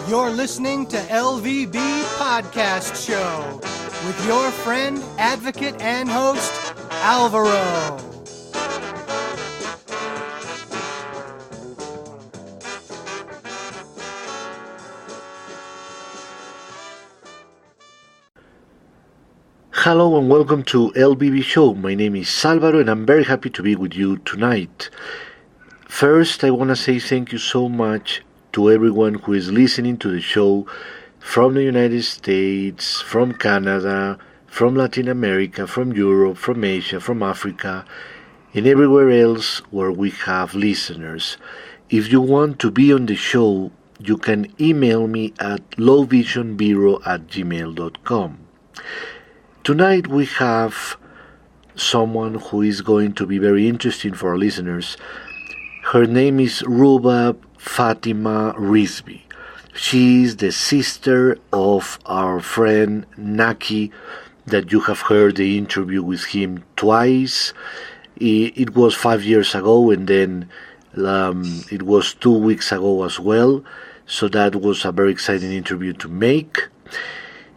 You're listening to LVB Podcast Show with your friend, advocate, and host, Alvaro. Hello and welcome to LVB Show. My name is Alvaro and I'm very happy to be with you tonight. First, I want to say thank you so much to everyone who is listening to the show from the United States, from Canada, from Latin America, from Europe, from Asia, from Africa, and everywhere else where we have listeners. If you want to be on the show, you can email me at lowvisionbureau@gmail.com. Tonight we have someone who is going to be very interesting for our listeners. Her name is Rubab Fatima Rizvi. She is the sister of our friend Naki that you have heard the interview with him twice. It was 5 years ago and then it was 2 weeks ago as well. So that was a very exciting interview to make.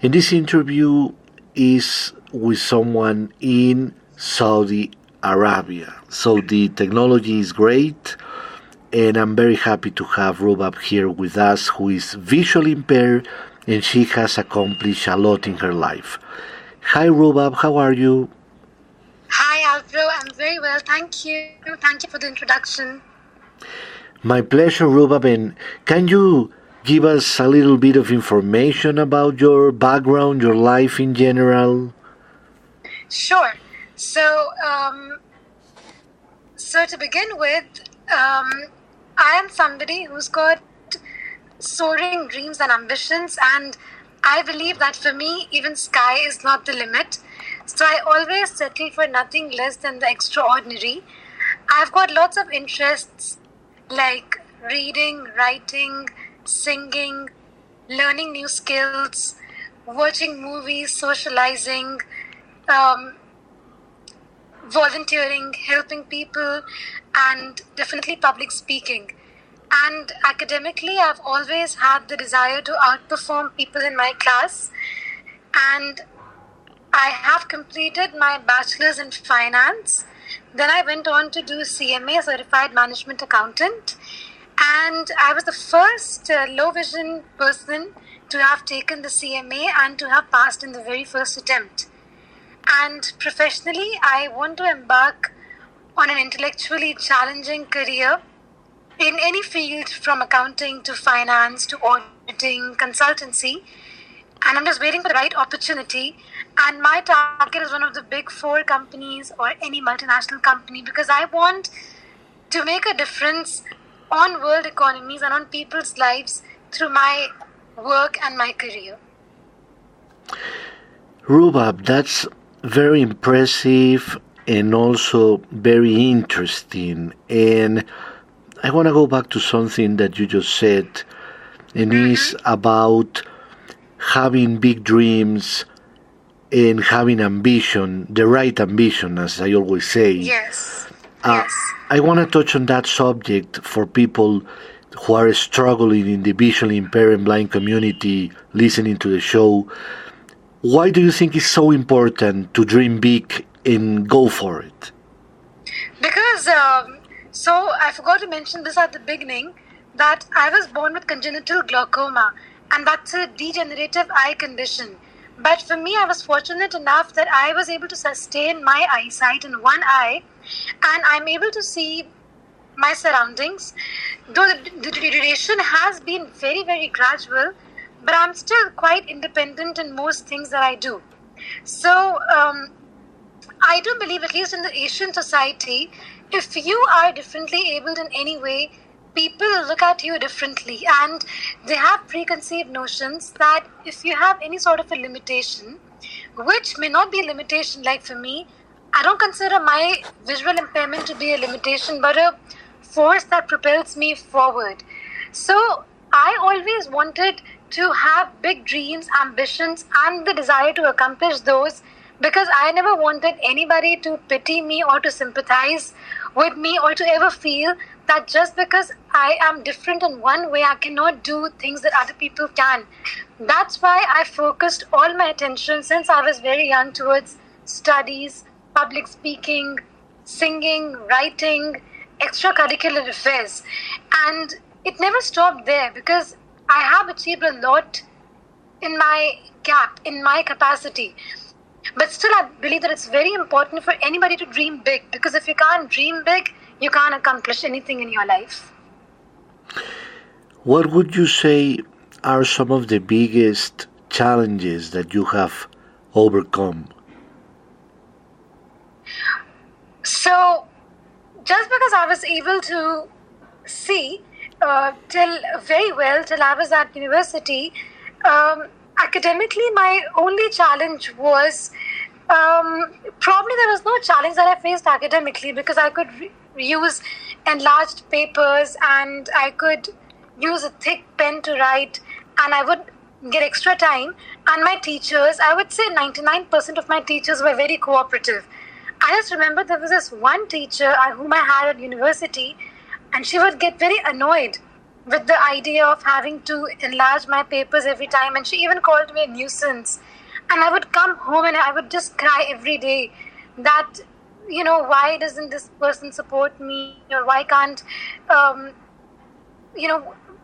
And this interview is with someone in Saudi Arabia. So the technology is great. And I'm very happy to have Rubab here with us, who is visually impaired, and she has accomplished a lot in her life. Hi Rubab, how are you? Hi Alvaro, I'm very well, thank you. Thank you for the introduction. My pleasure, Rubab. And can you give us a little bit of information about your background, your life in general? Sure. So to begin with, I am somebody who's got soaring dreams and ambitions, and I believe that for me, even sky is not the limit. So I always settle for nothing less than the extraordinary. I've got lots of interests like reading, writing, singing, learning new skills, watching movies, socializing, volunteering, helping people, and definitely public speaking. And academically, I've always had the desire to outperform people in my class. And I have completed my bachelor's in finance. Then I went on to do CMA, Certified Management Accountant. And I was the first low vision person to have taken the CMA and to have passed in the very first attempt. And professionally, I want to embark on an intellectually challenging career in any field, from accounting to finance to auditing, consultancy. And I'm just waiting for the right opportunity. And my target is one of the big 4 companies or any multinational company, because I want to make a difference on world economies and on people's lives through my work and my career. Rubab, that's very impressive and also very interesting. And I want to go back to something that you just said, and is about having big dreams and having ambition, the right ambition, as I always say. Yes. I want to touch on that subject for people who are struggling in the visually impaired and blind community listening to the show. Why do you think it's so important to dream big and go for it? Because, so I forgot to mention this at the beginning, that I was born with congenital glaucoma, and that's a degenerative eye condition. But for me, I was fortunate enough that I was able to sustain my eyesight in one eye, and I'm able to see my surroundings. Though the deterioration has been very, very gradual, but I'm still quite independent in most things that I do. So I do believe, at least in the Asian society, if you are differently abled in any way, people look at you differently, and they have preconceived notions that if you have any sort of a limitation, which may not be a limitation, like for me, I don't consider my visual impairment to be a limitation, but a force that propels me forward. So I always wanted to have big dreams, ambitions, and the desire to accomplish those, because I never wanted anybody to pity me or to sympathize with me or to ever feel that just because I am different in one way, I cannot do things that other people can. That's why I focused all my attention since I was very young towards studies, public speaking, singing, writing, extracurricular affairs. And it never stopped there because I have achieved a lot in my gap, in my capacity. But still, I believe that it's very important for anybody to dream big, because if you can't dream big, you can't accomplish anything in your life. What would you say are some of the biggest challenges that you have overcome? So, just because I was able to see till I was at university, academically, my only challenge was probably there was no challenge that I faced academically, because I could use enlarged papers and I could use a thick pen to write, and I would get extra time. And my teachers, I would say 99% of my teachers were very cooperative. I just remember there was this one teacher whom I had at university, and she would get very annoyed with the idea of having to enlarge my papers every time, and she even called me a nuisance. And I would come home and I would just cry every day that, why doesn't this person support me, or why can't, am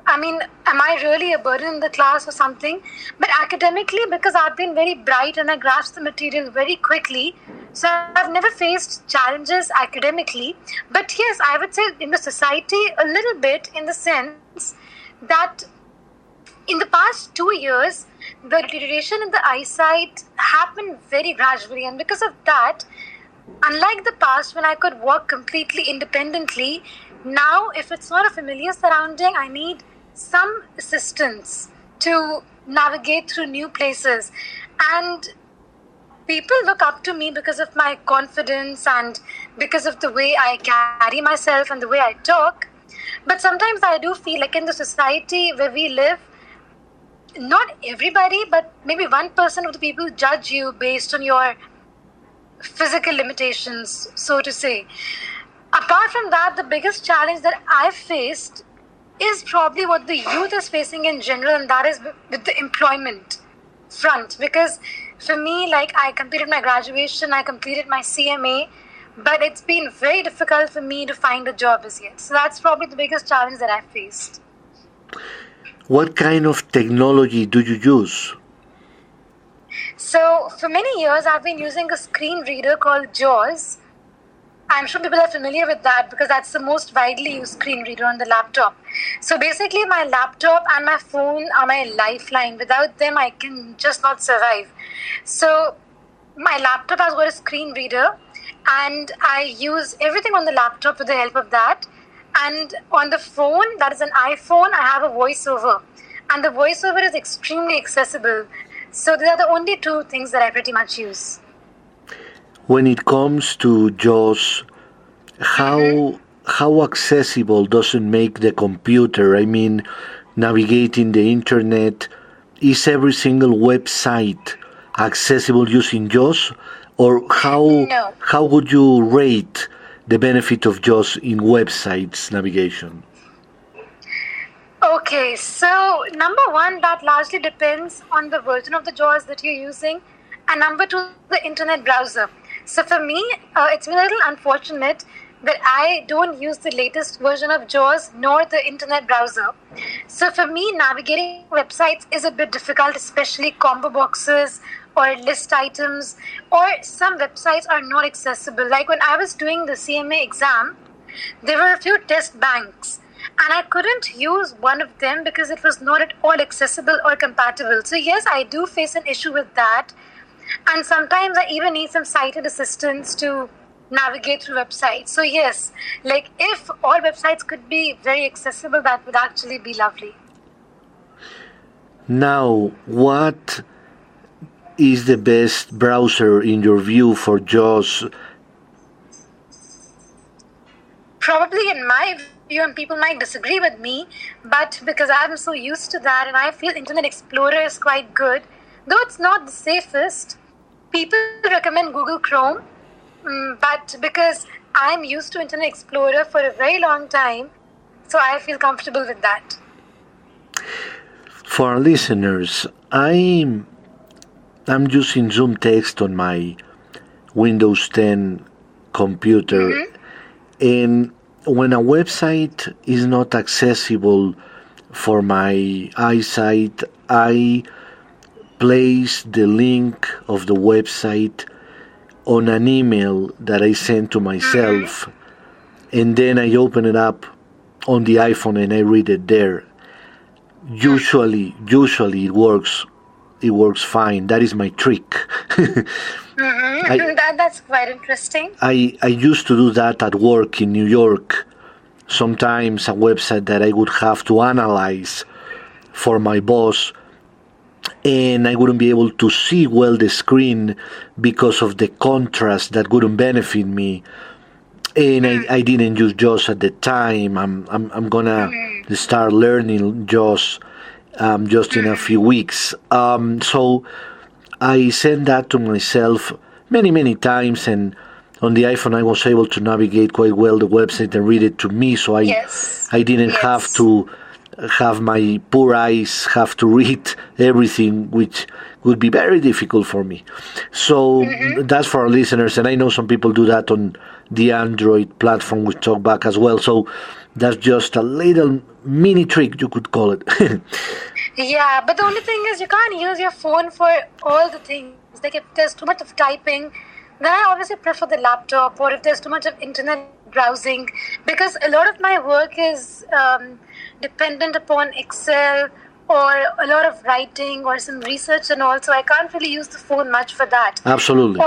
I really a burden in the class or something? But academically, because I've been very bright and I grasp the material very quickly, so I've never faced challenges academically. But yes, I would say in the society a little bit, in the sense that in the past 2 years, the deterioration in the eyesight happened very gradually. And because of that, unlike the past when I could work completely independently, now if it's not a familiar surrounding, I need some assistance to navigate through new places. And people look up to me because of my confidence and because of the way I carry myself and the way I talk. But sometimes I do feel like in the society where we live, not everybody, but maybe 1% of the people judge you based on your physical limitations, so to say. Apart from that, the biggest challenge that I've faced is probably what the youth is facing in general, and that is with the employment front. Because for me, I completed my graduation, I completed my CMA, but it's been very difficult for me to find a job as yet. So that's probably the biggest challenge that I've faced. What kind of technology do you use? So for many years, I've been using a screen reader called JAWS. I'm sure people are familiar with that because that's the most widely used screen reader on the laptop. So basically, my laptop and my phone are my lifeline. Without them, I can just not survive. So my laptop has got a screen reader, and I use everything on the laptop with the help of that. And on the phone, that is an iPhone, I have a voiceover. And the voiceover is extremely accessible. So these are the only two things that I pretty much use. When it comes to JAWS, how accessible does it make the computer? I mean, navigating the internet, is every single website accessible using JAWS? Or how would you rate the benefit of JAWS in websites navigation? Okay, so number one, that largely depends on the version of the JAWS that you're using, and number two, the internet browser. So for me, it's been a little unfortunate that I don't use the latest version of JAWS nor the internet browser. So for me, navigating websites is a bit difficult, especially combo boxes or list items, or some websites are not accessible. Like when I was doing the CMA exam, there were a few test banks, and I couldn't use one of them because it was not at all accessible or compatible. So yes, I do face an issue with that. And sometimes I even need some sighted assistance to navigate through websites. So yes, if all websites could be very accessible, that would actually be lovely. Now, what is the best browser in your view for JAWS? Probably in my view, and people might disagree with me, but because I'm so used to that and I feel Internet Explorer is quite good, though it's not the safest. People recommend Google Chrome, but because I'm used to Internet Explorer for a very long time, So I feel comfortable with that. For our listeners, I'm using Zoom Text on my Windows 10 computer, and when a website is not accessible for my eyesight, I place the link of the website on an email that I send to myself, and then I open it up on the iPhone and I read it there. Usually it works. It works fine. That is my trick. That's quite interesting. I used to do that at work in New York. Sometimes a website that I would have to analyze for my boss, and I wouldn't be able to see well the screen because of the contrast that wouldn't benefit me. And I didn't use JAWS at the time. I'm gonna start learning JAWS just in a few weeks. So I sent that to myself many times, and on the iPhone I was able to navigate quite well the website and read it to me, so I didn't have to have my poor eyes have to read everything, which would be very difficult for me. So that's for our listeners, and I know some people do that on the Android platform with TalkBack as well. So that's just a little mini trick, you could call it. Yeah, but the only thing is you can't use your phone for all the things. Like if there's too much of typing, then I obviously prefer the laptop, or if there's too much of internet browsing, because a lot of my work is dependent upon Excel or a lot of writing or some research and all, so I can't really use the phone much for that. Absolutely.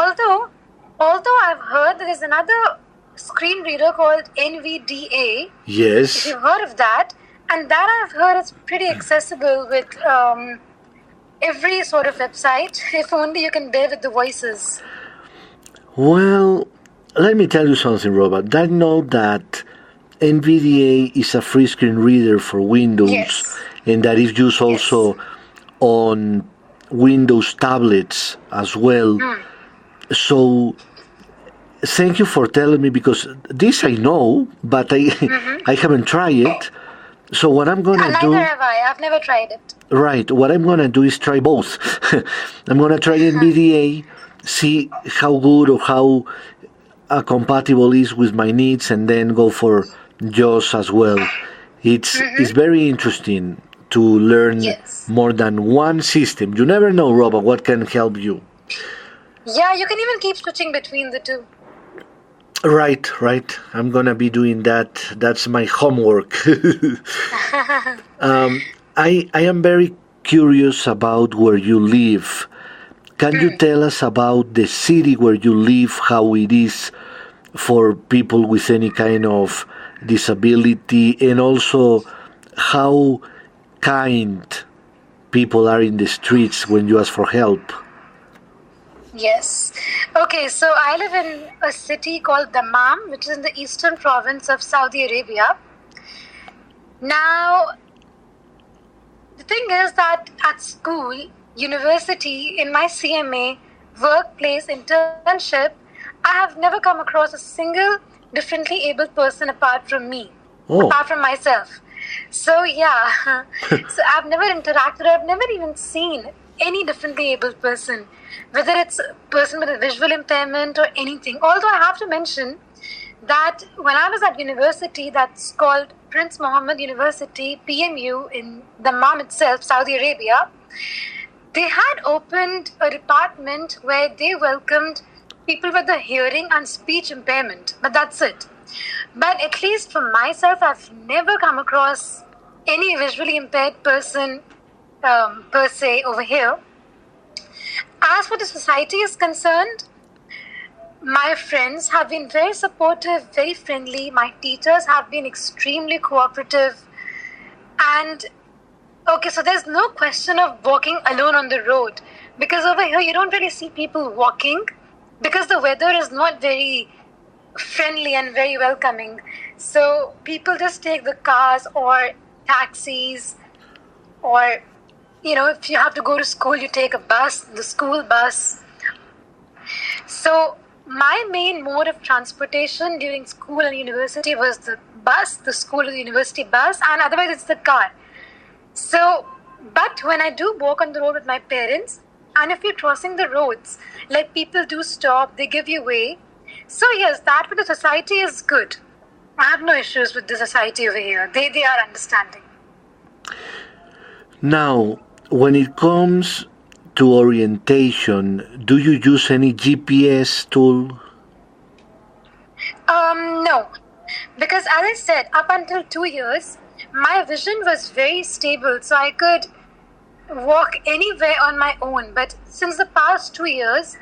Although I've heard there is another screen reader called NVDA. Yes. If you've heard of that. And that I've heard is pretty accessible with every sort of website, if only you can bear with the voices. Well, let me tell you something, Robert. I know that NVDA is a free screen reader for Windows, and that is used also on Windows tablets as well. So thank you for telling me, because this I know, but I haven't tried it. So what I'm going to do... Neither have I. I've never tried it. Right. What I'm going to do is try both. I'm going to try NVDA, see how good or how compatible is with my needs, and then go for JAWS as well. It's very interesting to learn more than one system. You never know, Robert, what can help you. Yeah, you can even keep switching between the two. Right. I'm going to be doing that. That's my homework. I am very curious about where you live. Can you tell us about the city where you live, how it is for people with any kind of disability, and also how kind people are in the streets when you ask for help? Yes. Okay, so I live in a city called Dammam, which is in the eastern province of Saudi Arabia. Now, the thing is that at school, university, in my CMA, workplace, internship, I have never come across a single differently abled person apart from me, apart from myself. So yeah, so I've never interacted, I've never even seen any differently abled person, whether it's a person with a visual impairment or anything. Although I have to mention that when I was at university, that's called Prince Mohammed University, PMU, in Dammam itself, Saudi Arabia, they had opened a department where they welcomed people with a hearing and speech impairment, but that's it. But at least for myself, I've never come across any visually impaired person per se over here. As for the society is concerned, my friends have been very supportive, very friendly. My teachers have been extremely cooperative. And okay, so there's no question of walking alone on the road, because over here you don't really see people walking because the weather is not very friendly and very welcoming. So people just take the cars or taxis, or if you have to go to school, you take a bus, the school bus. So my main mode of transportation during school and university was the bus, the school or the university bus, and otherwise it's the car. So, but when I do walk on the road with my parents, and if you're crossing the roads, like people do stop, they give you way. So yes, that with the society is good. I have no issues with the society over here. They are understanding. Now, when it comes to orientation, do you use any GPS tool? No. Because as I said, up until 2 years, my vision was very stable, so I could walk anywhere on my own. But since the past 2 years,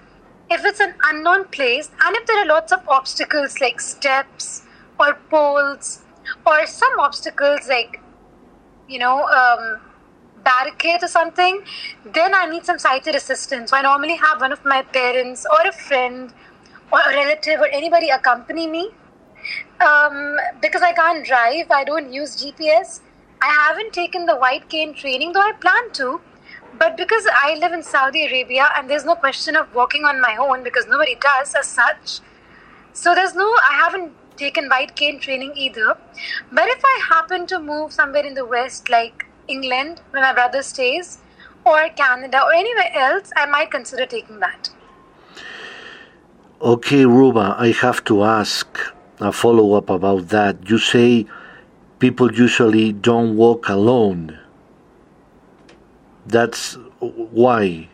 if it's an unknown place, and if there are lots of obstacles like steps or poles, or some obstacles like, barricades or something, then I need some sighted assistance. So I normally have one of my parents or a friend or a relative or anybody accompany me. Because I can't drive, I don't use GPS. I haven't taken the white cane training, though I plan to. But because I live in Saudi Arabia and there's no question of walking on my own because nobody does as such. So I haven't taken white cane training either. But if I happen to move somewhere in the West, like England, where my brother stays, or Canada, or anywhere else, I might consider taking that. Okay, Ruba, I have to ask a follow-up about that. You say people usually don't walk alone. That's why?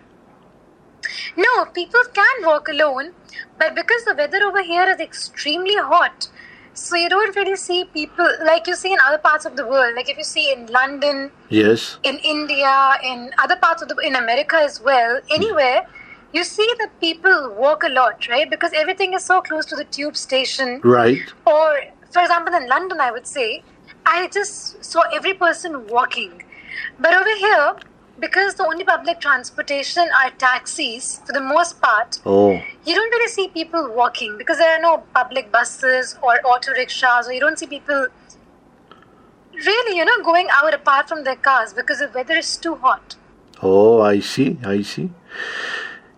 No, people can walk alone, but because the weather over here is extremely hot, so you don't really see people like you see in other parts of the world. Like if you see in London, yes, in India, in other parts of in America as well, anywhere, you see that people walk a lot, right? Because everything is so close to the tube station. Right. Or, for example, in London, I would say, I just saw every person walking. But over here, because the only public transportation are taxis, for the most part, you don't really see people walking because there are no public buses or auto rickshaws, or you don't see people really, going out apart from their cars because the weather is too hot. Oh, I see.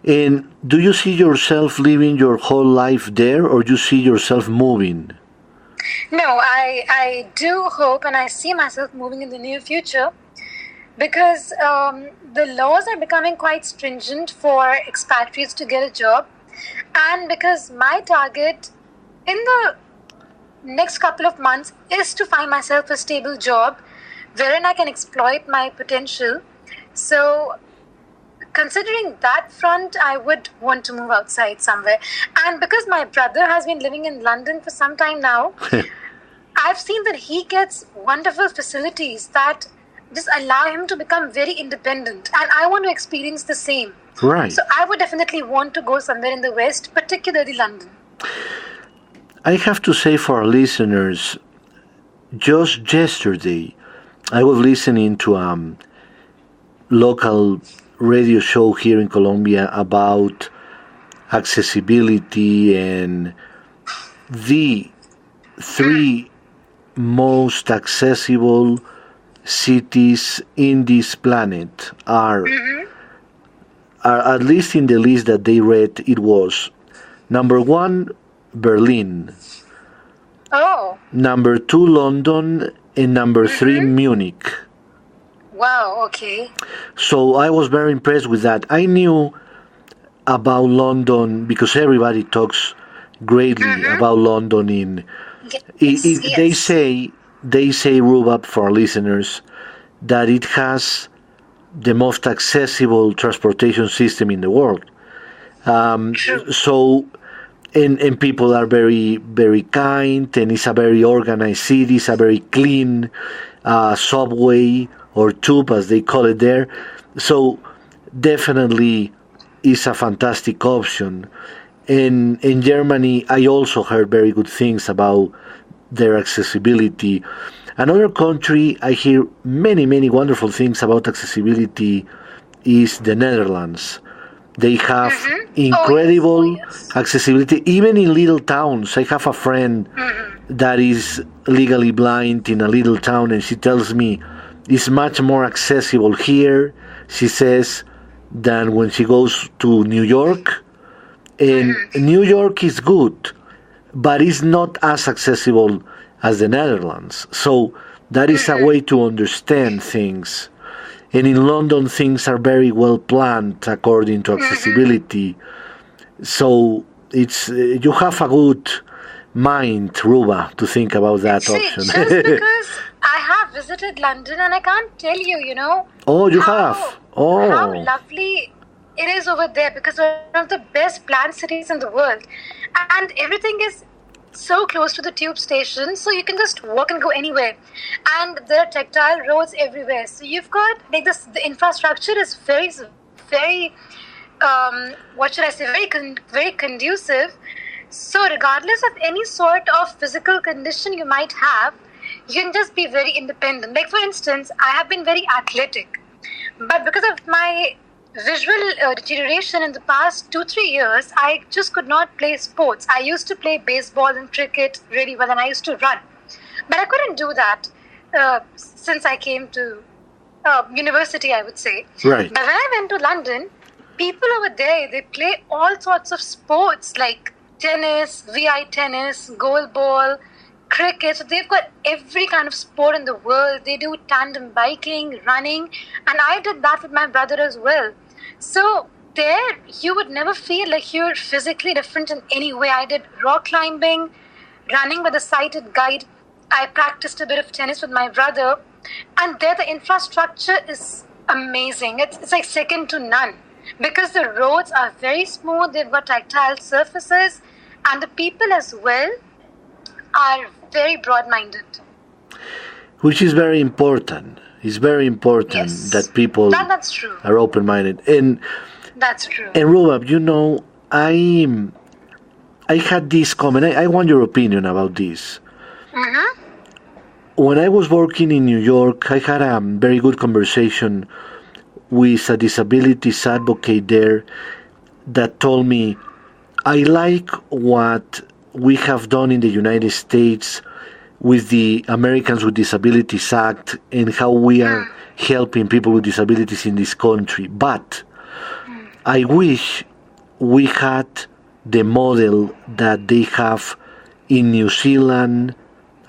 And do you see yourself living your whole life there, or do you see yourself moving? No, I do hope and I see myself moving in the near future. Because the laws are becoming quite stringent for expatriates to get a job, and because my target in the next couple of months is to find myself a stable job wherein I can exploit my potential. So considering that front, I would want to move outside somewhere. And because my brother has been living in London for some time now, I've seen that he gets wonderful facilities that just allow him to become very independent, and I want to experience the same. Right. So I would definitely want to go somewhere in the West, particularly London. I have to say for our listeners, just yesterday, I was listening to a local radio show here in Colombia about accessibility, and the 3 most accessible cities in this planet are at least in the list that they read, it was number 1, Berlin, number 2, London, and number 3, Munich. Wow, okay. So I was very impressed with that. I knew about London because everybody talks greatly about London. They say, Rubab, for our listeners, that it has the most accessible transportation system in the world. So, and people are very, very kind, and it's a very organized city. It's a very clean subway or tube, as they call it there. So, definitely, it's a fantastic option. And in Germany, I also heard very good things about their accessibility. Another country I hear many, many wonderful things about accessibility is the Netherlands. They have incredible accessibility, even in little towns. I have a friend that is legally blind in a little town, and she tells me it's much more accessible here, she says, than when she goes to New York. And New York is good, but it's not as accessible as the Netherlands. So that is a way to understand things. And in London, things are very well planned according to accessibility. So it's you have a good mind, Ruba, to think about that option. Just because I have visited London and I can't tell you, Oh, you have? Oh. How lovely it is over there, because one of the best planned cities in the world. And everything is so close to the tube station, so you can just walk and go anywhere. And there are tactile roads everywhere. So you've got, like, the infrastructure is very, very, very conducive. So regardless of any sort of physical condition you might have, you can just be very independent. Like, for instance, I have been very athletic, but because of my visual deterioration in the past 2-3 years, I just could not play sports. I used to play baseball and cricket really well, and I used to run, but I couldn't do that since I came to university, I would say. Right. But when I went to London, people over there, they play all sorts of sports like tennis, VI tennis, goalball, cricket. So they've got every kind of sport in the world. They do tandem biking, running, and I did that with my brother as well. So there, you would never feel like you're physically different in any way. I did rock climbing, running with a sighted guide. I practiced a bit of tennis with my brother, and there the infrastructure is amazing. It's like second to none, because the roads are very smooth. They've got tactile surfaces, and the people as well are very broad-minded. Which is very important. It's very important that people that's true. are open-minded. And that's true. And Rubab, I had this comment. I want your opinion about this. Mm-hmm. When I was working in New York, I had a very good conversation with a disabilities advocate there that told me, I like what we have done in the United States with the Americans with Disabilities Act and how we are helping people with disabilities in this country. But I wish we had the model that they have in New Zealand,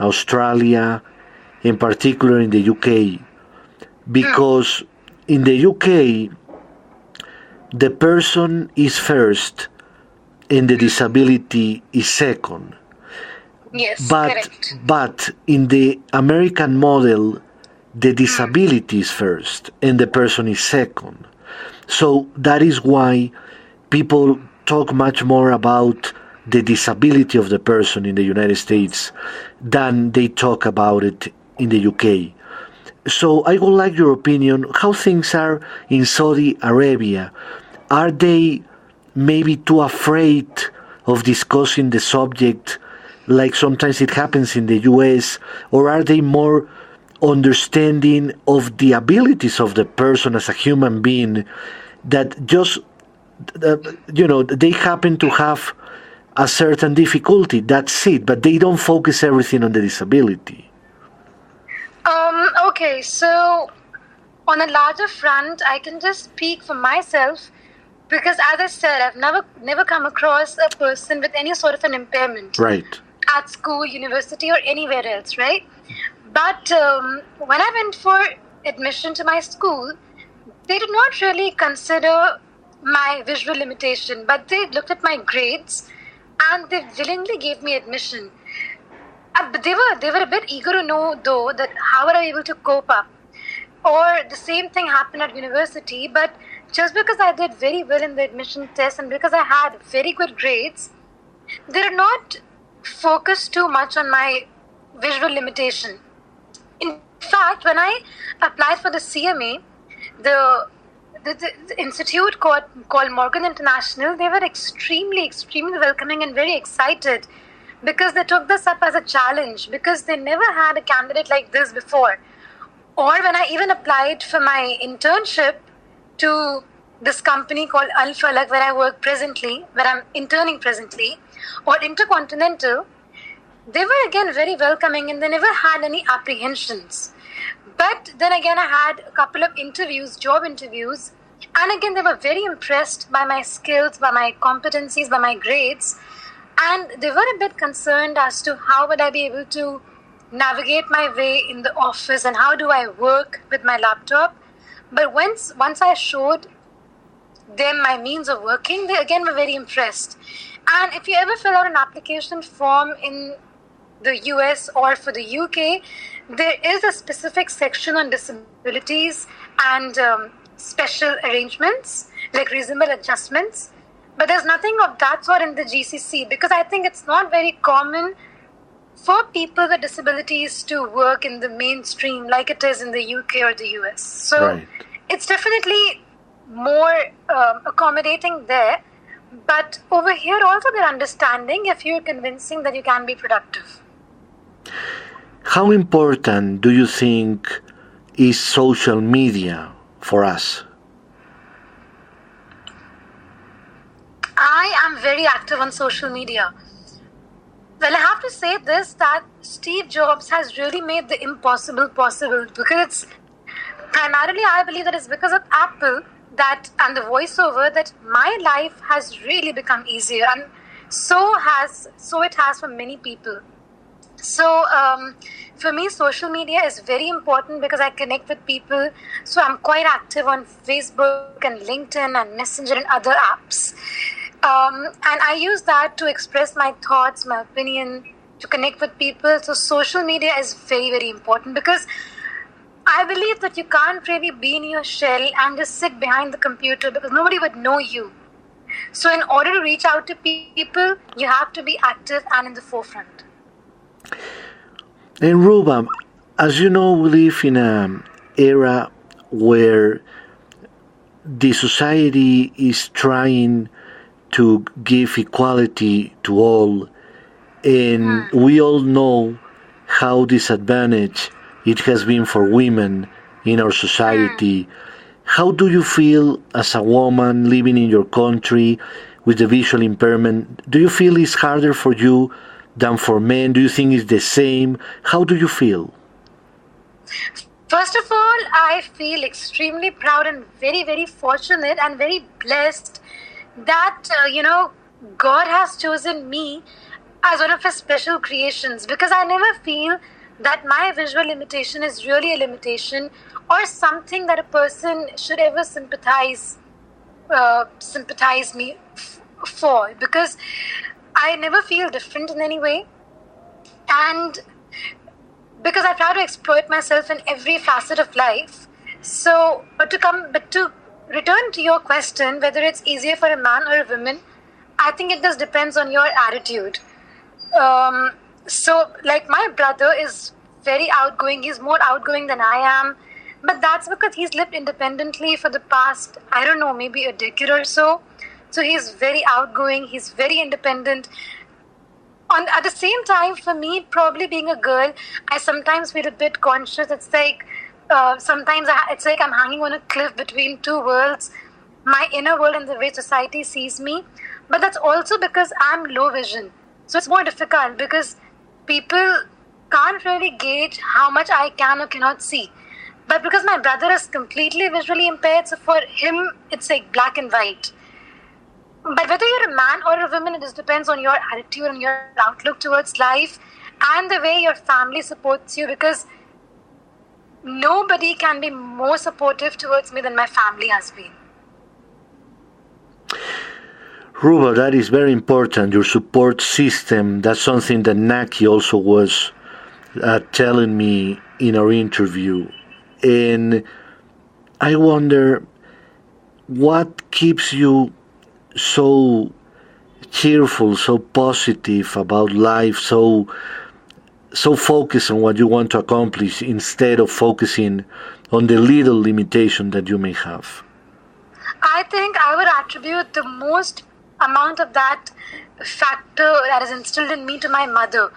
Australia, in particular in the UK. Because in the UK, the person is first and the disability is second. Yes, correct. But in the American model, the disability is first and the person is second. So that is why people talk much more about the disability of the person in the United States than they talk about it in the UK. So I would like your opinion, how things are in Saudi Arabia. Are they maybe too afraid of discussing the subject like sometimes it happens in the US, or are they more understanding of the abilities of the person as a human being, that just, they happen to have a certain difficulty, that's it, but they don't focus everything on the disability? Okay, so on a larger front, I can just speak for myself, because as I said, I've never come across a person with any sort of an impairment. Right. At school, university, or anywhere else, right? But when I went for admission to my school, they did not really consider my visual limitation, but they looked at my grades and they willingly gave me admission. But they were a bit eager to know, though, that how would I be able to cope up? Or the same thing happened at university, but just because I did very well in the admission test and because I had very good grades, they did not focus too much on my visual limitation. In fact, when I applied for the CMA, the institute called Morgan International, they were extremely welcoming and very excited, because they took this up as a challenge, because they never had a candidate like this before. Or when I even applied for my internship to this company called Al Falak, where I'm interning presently, or Intercontinental, they were again very welcoming and they never had any apprehensions. But then again, I had a couple of job interviews, and again, they were very impressed by my skills, by my competencies, by my grades, and they were a bit concerned as to how would I be able to navigate my way in the office and how do I work with my laptop. But once I showed them my means of working, they again were very impressed. And if you ever fill out an application form in the US or for the UK, there is a specific section on disabilities and special arrangements, like reasonable adjustments. But there's nothing of that sort in the GCC, because I think it's not very common for people with disabilities to work in the mainstream like it is in the UK or the US. So It's definitely more accommodating there. But over here also they're understanding if you're convincing that you can be productive. How important do you think is social media for us? I am very active on social media. Well, I have to say this, that Steve Jobs has really made the impossible possible, because it's primarily, I believe that it's because of Apple that and the voiceover that my life has really become easier, and so it has for many people. So for me, social media is very important because I connect with people. So I'm quite active on Facebook and LinkedIn and Messenger and other apps. And I use that to express my thoughts, my opinion, to connect with people. So social media is very, very important, because I believe that you can't really be in your shell and just sit behind the computer, because nobody would know you. So in order to reach out to people, you have to be active and in the forefront. And Rubab, as you know, we live in an era where the society is trying to give equality to all, and we all know how disadvantaged it has been for women in our society. How do you feel as a woman living in your country with a visual impairment? Do you feel it's harder for you than for men? Do you think it's the same? How do you feel? First of all, I feel extremely proud and very, very fortunate and very blessed that, God has chosen me as one of his special creations, because I never feel that my visual limitation is really a limitation or something that a person should ever sympathize me for, because I never feel different in any way, and because I try to exploit myself in every facet of life. So, but to return to your question, whether it's easier for a man or a woman, I think it just depends on your attitude. So, like, my brother is very outgoing. He's more outgoing than I am. But that's because he's lived independently for the past, I don't know, maybe a decade or so. So he's very outgoing. He's very independent. At the same time, for me, probably being a girl, I sometimes feel a bit conscious. It's like, it's like I'm hanging on a cliff between two worlds, my inner world and the way society sees me. But that's also because I'm low vision. So it's more difficult because people can't really gauge how much I can or cannot see. But because my brother is completely visually impaired, so for him, it's like black and white. But whether you're a man or a woman, it just depends on your attitude and your outlook towards life and the way your family supports you, because nobody can be more supportive towards me than my family has been. Ruba, that is very important, your support system. That's something that Naki also was telling me in our interview. And I wonder, what keeps you so cheerful, so positive about life, so focused on what you want to accomplish instead of focusing on the little limitation that you may have? I think I would attribute the most amount of that factor that is instilled in me to my mother,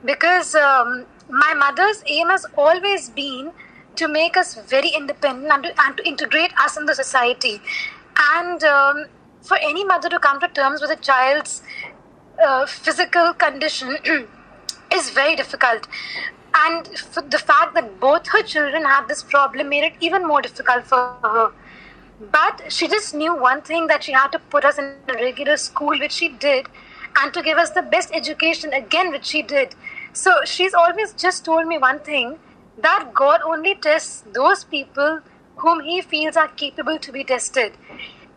because my mother's aim has always been to make us very independent and to integrate us in the society. And for any mother to come to terms with a child's physical condition is very difficult. And the fact that both her children have this problem made it even more difficult for her. But she just knew one thing, that she had to put us in a regular school, which she did, and to give us the best education, again, which she did. So she's always just told me one thing, that God only tests those people whom He feels are capable to be tested.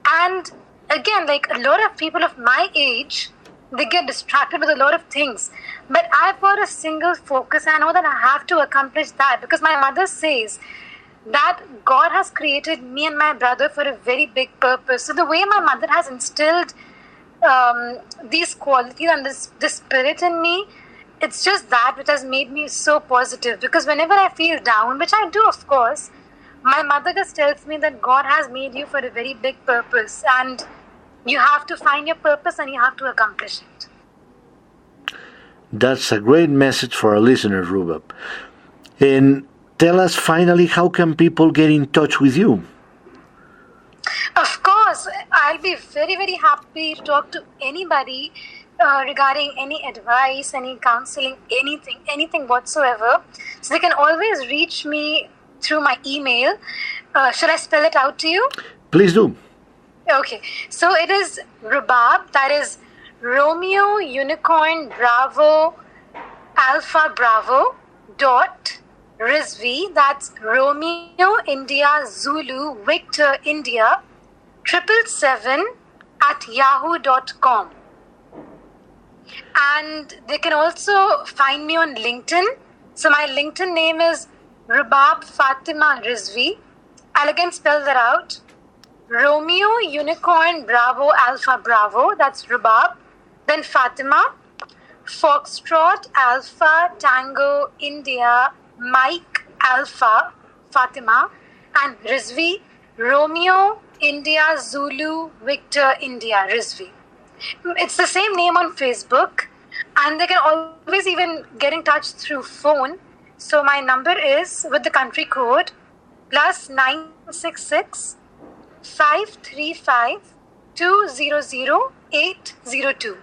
And again, like a lot of people of my age, they get distracted with a lot of things. But I've got a single focus, and I know that I have to accomplish that because my mother says that God has created me and my brother for a very big purpose. So the way my mother has instilled these qualities and this spirit in me, it's just that which has made me so positive. Because whenever I feel down, which I do of course, my mother just tells me that God has made you for a very big purpose and you have to find your purpose and you have to accomplish it. That's a great message for our listeners, Rubab. And tell us finally, how can people get in touch with you? Of course, I'll be very, very happy to talk to anybody regarding any advice, any counseling, anything whatsoever. So they can always reach me through my email. Should I spell it out to you? Please do. Okay, so it is Rubab, that is Romeo Unicorn Bravo Alpha Bravo dot Rizvi, that's Romeo India Zulu Victor India 777 at yahoo.com. And they can also find me on LinkedIn. So my LinkedIn name is Rubab Fatima Rizvi. I'll again spell that out. Romeo Unicorn Bravo Alpha Bravo, that's Rubab. Then Fatima, Foxtrot Alpha Tango India Mike Alpha Fatima, and Rizvi, Romeo India Zulu Victor India Rizvi. It's the same name on Facebook, and they can always even get in touch through phone. So my number is, with the country code, +966 535 200 802.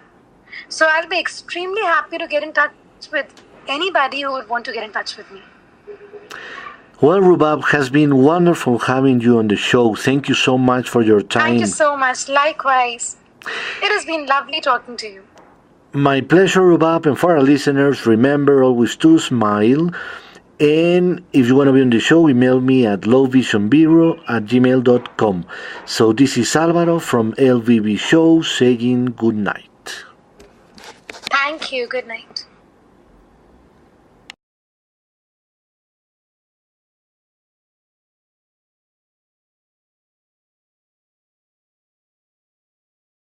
So I'll be extremely happy to get in touch with anybody who would want to get in touch with me. Well, Rubab, has been wonderful having you on the show. Thank you so much for your time. Thank you so much. Likewise. It has been lovely talking to you. My pleasure, Rubab. And for our listeners, remember always to smile. And if you want to be on the show, email me at lowvisionbureau@gmail.com. So this is Alvaro from LVB SHOW saying good night. Thank you. Good night.